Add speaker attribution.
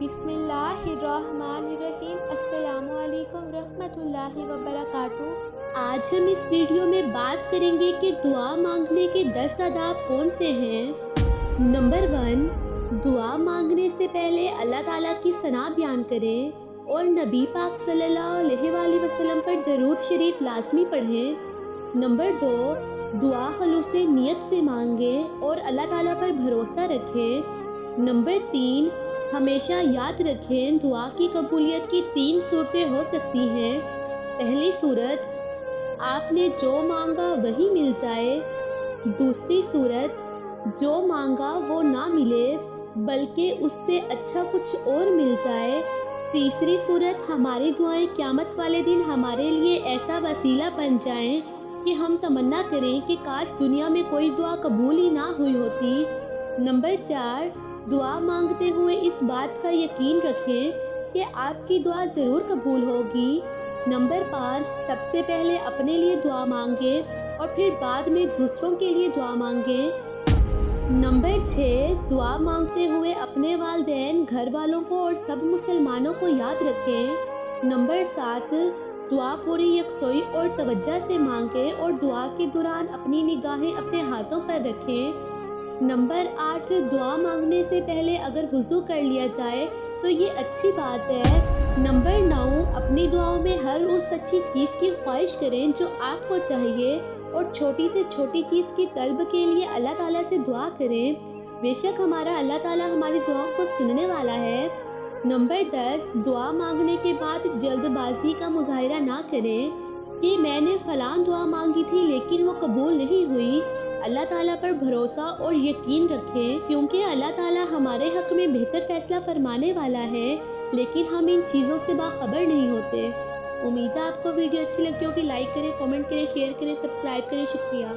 Speaker 1: बिस्मिल्लाहिर्रहमानिर्रहीम। अस्सलाम वालेकुम रहमतुल्लाहि वबरकातुह।
Speaker 2: आज हम इस वीडियो में बात करेंगे कि दुआ मांगने के 10 आदाब कौन से हैं। नंबर 1, दुआ मांगने से पहले अल्लाह ताला की सना बयान करें और नबी पाक सल्लल्लाहु अलैहि वसल्लम पर दरूद शरीफ लाजमी पढ़ें। नंबर 2, दुआ खलूसे नियत से मांगें और अल्लाह ताला पर भरोसा रखें। नंबर 3, हमेशा याद रखें दुआ की कबूलियत की 3 सूरतें हो सकती हैं। पहली सूरत, आपने जो मांगा वही मिल जाए। दूसरी सूरत, जो मांगा वो ना मिले बल्कि उससे अच्छा कुछ और मिल जाए। तीसरी सूरत, हमारी दुआएं क़यामत वाले दिन हमारे लिए ऐसा वसीला बन जाएं कि हम तमन्ना करें कि काश दुनिया में कोई दुआ कबूल ही ना हुई होती। नंबर 4, दुआ मांगते हुए इस बात का यकीन रखें कि आपकी दुआ ज़रूर कबूल होगी। नंबर 5, सबसे पहले अपने लिए दुआ मांगें और फिर बाद में दूसरों के लिए दुआ मांगें। नंबर 6, दुआ मांगते हुए अपने वालिदैन, घर वालों को और सब मुसलमानों को याद रखें। नंबर 7, दुआ पूरी यकसोई और तवज्जो से मांगें और दुआ के दौरान अपनी निगाहें अपने हाथों पर रखें। नंबर 8, दुआ मांगने से पहले अगर वुज़ू कर लिया जाए तो ये अच्छी बात है। नंबर 9, अपनी दुआओं में हर उस अच्छी चीज़ की ख्वाहिश करें जो आपको चाहिए और छोटी से छोटी चीज़ की तलब के लिए अल्लाह ताला से दुआ करें। बेशक हमारा अल्लाह ताला हमारी दुआओं को सुनने वाला है। नंबर 10, दुआ मांगने के बाद जल्दबाजी का मुजाहिरा ना करें कि मैंने फ़लाँ दुआ मांगी थी लेकिन वो कबूल नहीं हुई। अल्लाह ताला पर भरोसा और यकीन रखें क्योंकि अल्लाह ताला हमारे हक़ में बेहतर फ़ैसला फरमाने वाला है, लेकिन हम इन चीज़ों से बाखबर नहीं होते। उम्मीद है आपको वीडियो अच्छी लगी होगी। लाइक करें, कमेंट करें, शेयर करें, सब्सक्राइब करें। शुक्रिया।